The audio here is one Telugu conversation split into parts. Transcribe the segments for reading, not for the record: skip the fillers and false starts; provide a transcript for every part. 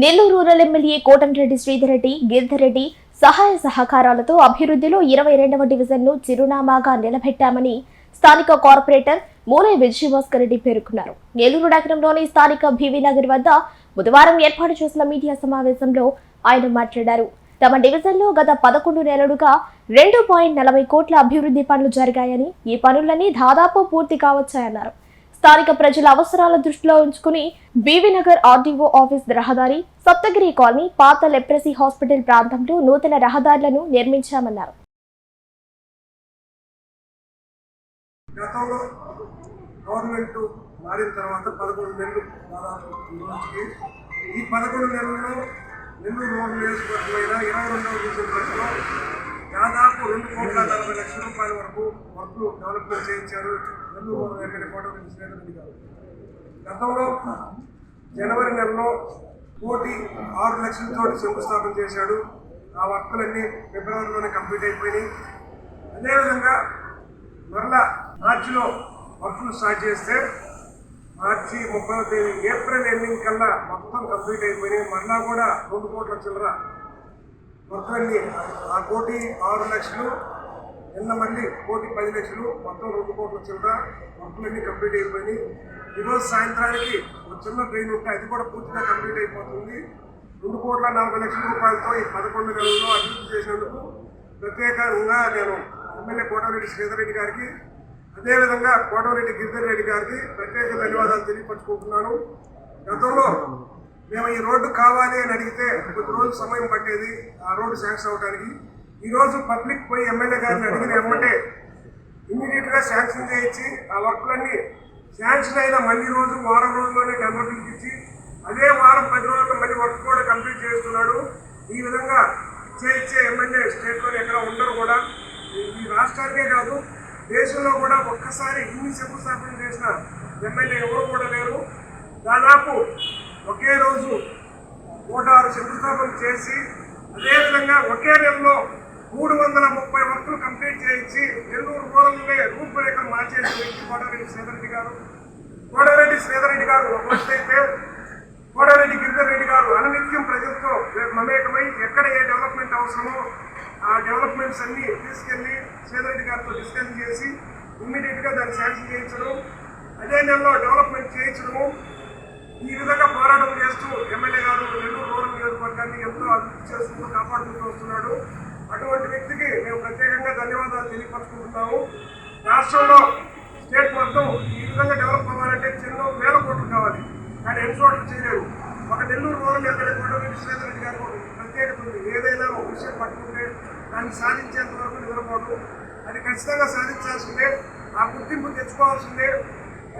నెల్లూరు రూరల్ ఎమ్మెల్యే కోటంరెడ్డి శ్రీధర్ రెడ్డి గిరిధర్ రెడ్డి సహాయ సహకారాలతో అభివృద్ధిలో 22వ డివిజన్ను చిరునామాగా నిలబెట్టామని స్థానిక కార్పొరేటర్ మూలై విజయభాస్కర్ రెడ్డి పేర్కొన్నారు. నెల్లూరు నగరంలోని స్థానిక బీవీ నగర్ వద్ద బుధవారం ఏర్పాటు చేసిన మీడియా సమావేశంలో ఆయన మాట్లాడారు. తమ డివిజన్లో గత 11 నెలలుగా 2.40 కోట్ల అభివృద్ధి పనులు జరిగాయని, ఈ పనులన్నీ దాదాపు పూర్తి కావచ్చాయన్నారు. స్థానిక ప్రజల అవసరాల దృష్టిలో ఉంచుకుని బీవీ నగర్ ఆర్డీఓ ఆఫీస్ రహదారి, సప్తగిరి కాలనీ, పాత లెప్రసీ హాస్పిటల్ ప్రాంతంలో నూతన రహదారులను నిర్మించామన్నారు. గతంలో గవర్నమెంట్ మారిన తర్వాత 11 నెలలు దాదాపు ఈ 11 నెలల్లో నెల్లూరు రోడ్డు నియోజకవర్గమైన 22వ డివిజన్ పరిధిలో దాదాపు 2,40,00,000 రూపాయల వరకు వర్క్లు డెవలప్మెంట్ చేయించారు నెల్లూరు ఎమ్మెల్యే కోటంరెడ్డి శ్రీధర్ రెడ్డి గారు. గతంలో జనవరి నెలలో 1,06 లక్షలతో శంకుస్థాపన చేశాడు. ఆ వర్కులన్నీ ఫిబ్రవరిలోనే కంప్లీట్ అయిపోయినాయి. అదేవిధంగా మరలా మార్చిలో వర్కులు స్టార్ట్ చేస్తే మార్చి 30వ తేదీ ఏప్రిల్ ఎండింగ్ కల్లా మొత్తం కంప్లీట్ అయిపోయినాయి. మరలా కూడా 2 కోట్ల చిల్లర వర్కులన్నీ, ఆ 1,06,00,000 నిన్న మళ్ళీ 1,10,00,000 మొత్తం 2 కోట్ల చిల్లర వర్కులన్నీ కంప్లీట్ అయిపోయినాయి. ఈరోజు సాయంత్రానికి ఒక చిన్న ట్రైన్ ఉంటే అది కూడా పూర్తిగా కంప్లీట్ అయిపోతుంది. 2,40,00,000 రూపాయలతో ఈ 11 నెలల్లో అభివృద్ధి చేసినందుకు ప్రత్యేకంగా నేను ఎమ్మెల్యే కోటంరెడ్డి శ్రీధర్ రెడ్డి గారికి, అదేవిధంగా కోటంరెడ్డి గిరిధర్ రెడ్డి గారికి ప్రత్యేక ధన్యవాదాలు తెలియపరుచుకుంటున్నాను. గతంలో మేము ఈ రోడ్డు కావాలి అని అడిగితే కొద్ది రోజులు సమయం పట్టేది ఆ రోడ్డు శాంక్షన్ అవడానికి. ఈరోజు పబ్లిక్ పోయి ఎమ్మెల్యే గారిని అడిగిన వెంబటే ఇమ్మీడియట్గా శాంక్షన్ చేయించి ఆ వర్కులన్నీ శాంక్షన్ అయిన మళ్ళీ రోజు వారం రోజుల్లోనే టెండర్ పిలిపించి అదే వారం 10 రోజుల్లో మళ్ళీ వర్క్ కూడా కంప్లీట్ చేస్తున్నాడు. ఈ విధంగా ఇచ్చే ఎమ్మెల్యే స్టేట్లోనే ఎక్కడ ఉండరు కూడా. ఈ రాష్ట్రానికే కాదు దేశంలో కూడా ఒక్కసారి ఇన్ని శంకుస్థాపన చేసిన ఎమ్మెల్యే ఎవరు కూడా లేరు. దాదాపు ఒకే రోజు 106 శంకుస్థాపన చేసి అదేవిధంగా ఒకే నెలలో 330 వర్కులు కంప్లీట్ చేయించి నెల్లూరు రూరల్నే రూపురేఖలు మార్చేసిన వ్యక్తి కోటంరెడ్డి శ్రీధర్ రెడ్డి గారు. కోటంరెడ్డి శ్రీధర్ రెడ్డి గారు ఒక వ్యక్తి అయితే, కోటంరెడ్డి గిరిధర్ రెడ్డి గారు అనునిత్యం ప్రజలతో మమేకమై ఎక్కడ ఏ డెవలప్మెంట్ అవసరమో ఆ డెవలప్మెంట్స్ అన్ని తీసుకెళ్లి శ్రీధర్ రెడ్డి గారితో డిస్కస్ చేసి ఇమ్మీడియట్గా దాన్ని శాంక్షన్ చేయించడం, అదే నెలలో డెవలప్మెంట్ చేయించడము, ఈ విధంగా పోరాటం చేస్తూ ఎమ్మెల్యే గారు నెల్లూరు రూరల్ నియోజకవర్గాన్ని ఎంతో అభివృద్ధి చేసుకుంటూ కాపాడుకుంటూ వస్తున్నాడు. అటువంటి వ్యక్తికి మేము ప్రత్యేకంగా ధన్యవాదాలు తెలియపరుచుకుంటున్నాము. రాష్ట్రంలో స్టేట్ మొత్తం ఈ విధంగా డెవలప్ అవ్వాలంటే చిన్న 1,000 కోట్లు కావాలి, కానీ ఎన్ని చోట్ల చేయలేరు. ఒక నెల్లూరు రూరల్ ఎమ్మెల్యే కోటంరెడ్డి శ్రీధర్ రెడ్డి గారికి ప్రత్యేకత ఉంది. ఏదైనా ఒక విషయం పట్టుకుంటే దాన్ని సాధించేంత వరకు నిద్రపోవడం, అది ఖచ్చితంగా సాధించాల్సిందే, ఆ గుర్తింపు తెచ్చుకోవాల్సిందే.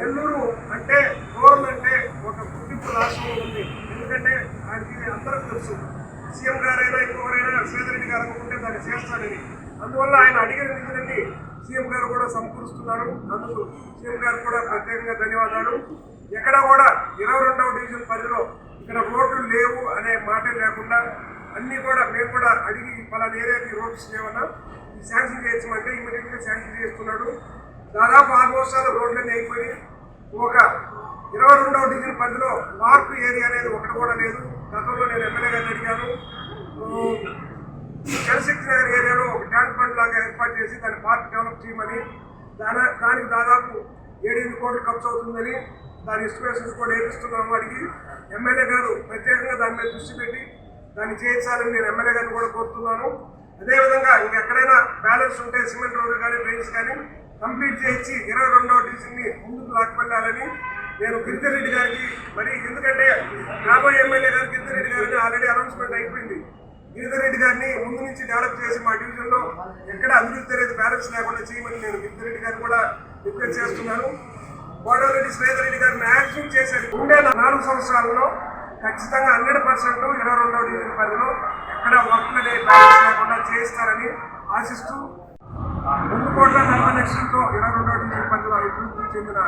నెల్లూరు అంటే రూరల్ అంటే ఒక గుర్తింపు రాష్ట్రంలో ఉంది. ఎందుకంటే ఆయనకి అందరూ తెలుసు, సీఎం గారైనా ఇంకొకరైనా శ్రీధర్ రెడ్డి గారు అనుకుంటే దాన్ని చేస్తాడని. అందువల్ల ఆయన అడిగిన నిధులన్నీ సీఎం గారు కూడా సమకూరుస్తున్నారు. అందుకు సీఎం గారు కూడా ప్రత్యేకంగా ధన్యవాదాలు. ఎక్కడ కూడా 22వ డివిజన్ పరిధిలో ఇక్కడ రోడ్లు లేవు అనే మాటే లేకుండా అన్నీ కూడా మేము కూడా అడిగి పలానా ఏరియాకి రోడ్స్ లేవన్నా ఈ శాంక్షన్ చేయొచ్చమంటే ఇమీడియట్గా శాంక్షన్ చేస్తున్నాడు. దాదాపు 6 వర్షాలు రోడ్లన్నీ అయిపోయి ఒక 22వ డివిజన్ పరిధిలో మార్పు ఏరియా అనేది ఒకటి కూడా లేదు. గతంలో నేను ఎమ్మెల్యే గారిని అడిగాను, జలశక్తి నగర్ ఏరియాలో ఒక ట్యాంక్ బండ్ లాగా ఏర్పాటు చేసి దాన్ని పార్క్ డెవలప్ చేయమని, దానికి దాదాపు 7-8 కోట్లు ఖర్చు అవుతుందని దాని ఎస్టిమేషన్స్ కూడా వేపిస్తున్నాము. అడిగి ఎమ్మెల్యే గారు ప్రత్యేకంగా దాని మీద దృష్టి పెట్టి దాన్ని చేయించాలని నేను ఎమ్మెల్యే గారిని కూడా కోరుతున్నాను. అదేవిధంగా ఇంకెక్కడైనా బ్యాలెన్స్ ఉంటే సిమెంట్ రోడ్డు కానీ డ్రైన్స్ కానీ కంప్లీట్ చేయించి 22వ డివిజన్ని ముందుకు లాక్కెళ్ళాలని నేను గిరిధర్ రెడ్డి గారికి, మరి ఎందుకంటే రాబోయే ఎమ్మెల్యే గారు గిరిధర్ రెడ్డి గారిని ఆల్రెడీ అనౌన్స్మెంట్ అయిపోయింది. గిరిధర్ రెడ్డి గారిని ముందు నుంచి డెవలప్ చేసి మా డివిజన్లో ఎక్కడ అభివృద్ధి అనేది బ్యాలెన్స్ లేకుండా చేయమని నేను గిరిధర్ రెడ్డి గారిని కూడా రిక్వెస్ట్ చేస్తున్నాను. కోటంరెడ్డి శ్రీధర్ రెడ్డి గారు మ్యాక్సిమం చేశారు. ఉండే 4 సంవత్సరాలలో ఖచ్చితంగా 100% 22వ డివిజన్ పరిధిలో ఎక్కడ వర్క్లు అనేది బ్యాలెన్స్ లేకుండా చేయిస్తారని ఆశిస్తూ 2,40,00,000తో 22వ డివిజన్ పరిధిలో అభివృద్ధి చెందిన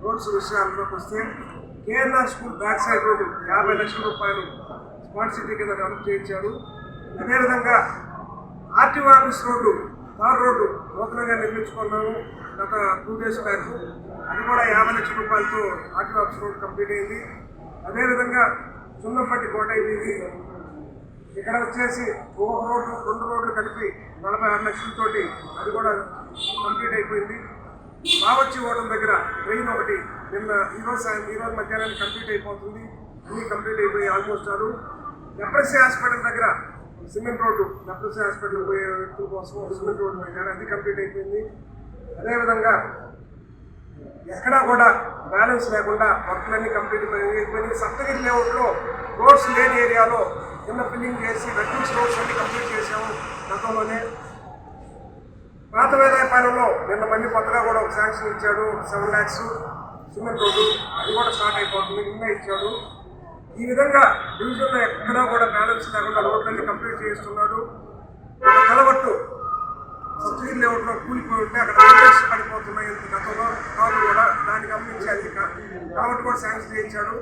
రోడ్స్ విషయాల్లోకి వస్తే KNR school back side road 50 లక్షల రూపాయలు స్మార్ట్ సిటీ కింద డెవలప్ చేయించారు. అదేవిధంగా RTO office road, tar road నూతనంగా నిర్మించుకున్నాము గత 2 days బ్యాక్. అది కూడా 50 లక్షల రూపాయలతో ఆర్టీఓ ఆఫీస్ రోడ్డు కంప్లీట్ అయింది. అదేవిధంగా సున్నపట్టి కోటయ్య వీధి, ఇక్కడ వచ్చేసి ఒక రోడ్డు 2 రోడ్లు కలిపి 46 లక్షలతోటి అది కూడా కంప్లీట్ అయిపోయింది. బావచ్చి హోటల్ దగ్గర ట్రైన్ ఒకటి ఈరోజు మధ్యాహ్నానికి కంప్లీట్ అయిపోతుంది. అన్నీ కంప్లీట్ అయిపోయి ఆల్మోస్ట్ ఆలు. లెప్రసీ హాస్పిటల్ దగ్గర సిమెంట్ రోడ్డు, లెప్రసీ హాస్పిటల్ పోయే వ్యక్తుల కోసం సిమెంట్ రోడ్డు పెట్టారు, అది కంప్లీట్ అయిపోయింది. అదేవిధంగా ఎక్కడా కూడా బ్యాలెన్స్ లేకుండా వర్క్లన్నీ కంప్లీట్ అయిపోయింది. సప్తగిరి లేఅవుట్లో రోడ్స్ లేని ఏరియాలో నిన్న ఫిల్లింగ్ చేసి వెట్టింగ్స్ రోడ్స్ అన్ని కంప్లీట్ చేసాము గతంలోనే. పాత వేదాయపాలెంలో నిన్న మళ్ళీ కొత్తగా కూడా ఒక శాంక్షన్ ఇచ్చాడు, 7 lakhs సిమెంట్ రోడ్డు, అది కూడా స్టార్ట్ అయిపోతుంది, నిన్న ఇచ్చాడు. ఈ విధంగా డివిజన్లో ఎక్కడా కూడా బ్యాలెన్స్ లేకుండా రోడ్లన్నీ కంప్లీట్ చేస్తున్నాడు. ఒక కలవట్టు సప్తగిరి లేఅవుట్లో కూలిపోయి ఉంటే అక్కడ రైల్వేస్ పడిపోతున్నాయి గతంలో కాదు కూడా, దాన్ని గమనించి అది కలవట్టు కూడా శాంక్షన్ చేయించాడు.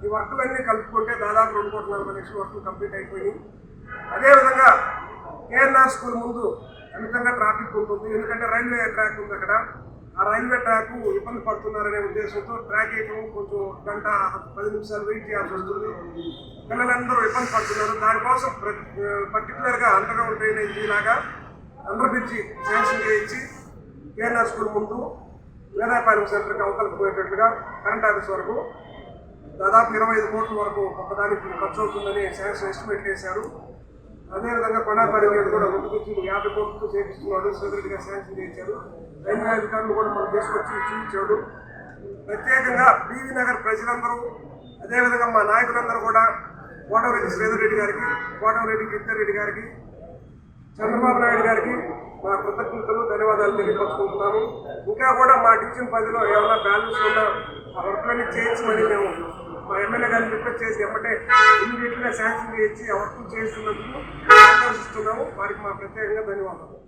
ఈ వర్కులన్నీ కలుపుకుంటే దాదాపు 2,40 లక్షల వర్కులు కంప్లీట్ అయిపోయినాయి. అదేవిధంగా కేఎన్ఆర్ స్కూల్ ముందు అమితంగా ట్రాఫిక్ ఉంటుంది, ఎందుకంటే రైల్వే ట్రాక్ ఉంది అక్కడ. ఆ రైల్వే ట్రాక్ ఇబ్బంది పడుతున్నారనే ఉద్దేశంతో ట్రాక్ వేయటం కొంచెం 1-10 నిమిషాలు వెయిట్ చేయాల్సి వస్తుంది. పిల్లలందరూ ఇబ్బంది పడుతున్నారు. దానికోసం పర్టికులర్గా అండర్గ్రౌండ్ డ్రైనేజీ లాగా అండర్ బ్రిడ్జి శాంక్షన్ చేయించి కేఎన్ఆర్ స్కూల్ ముందు వేదాయపాలెం సెంటర్కి అవతలకు పోయేటట్లుగా కరెంట్ ఆఫీస్ వరకు దాదాపు 25 కోట్ల వరకు ఒక్కదానికి ఖర్చు అవుతుందని శాంక్షన్ ఎస్టిమేట్ చేశారు. అదేవిధంగా కొండాపల్లి కూడా 2 బ్రిడ్జిలు 50 కోట్లతో చేపిస్తున్నాడు, సెక్రటరీగా శాంక్షన్ చేయించారు. రైల్వే అధికారులు కూడా మనం తీసుకొచ్చి చూపించాడు. ప్రత్యేకంగా బీవీ నగర్ ప్రజలందరూ, అదేవిధంగా మా నాయకులందరూ కూడా కోటమిరెడ్డి శ్రీధర్ రెడ్డి గారికి, కోటమిరెడ్డి గిరిధర్ రెడ్డి గారికి, చంద్రబాబు నాయుడు గారికి మా కృతజ్ఞతలు, ధన్యవాదాలు తెలియపరుచుకుంటున్నాము. ఇంకా కూడా మా డివిజన్ 10లో ఏమైనా బ్యాలెన్స్ ఉన్నా ఆ వర్క్లన్నీ చేయించమని మేము మా ఎమ్మెల్యే గారిని రిక్వెస్ట్ చేసి ఎమ్మటే ఇమీడియట్గా శాంక్షన్ చేయించి ఆ వర్క్ చేస్తున్నందుకు ఆకర్షిస్తున్నాము. వారికి మా ప్రత్యేకంగా ధన్యవాదాలు.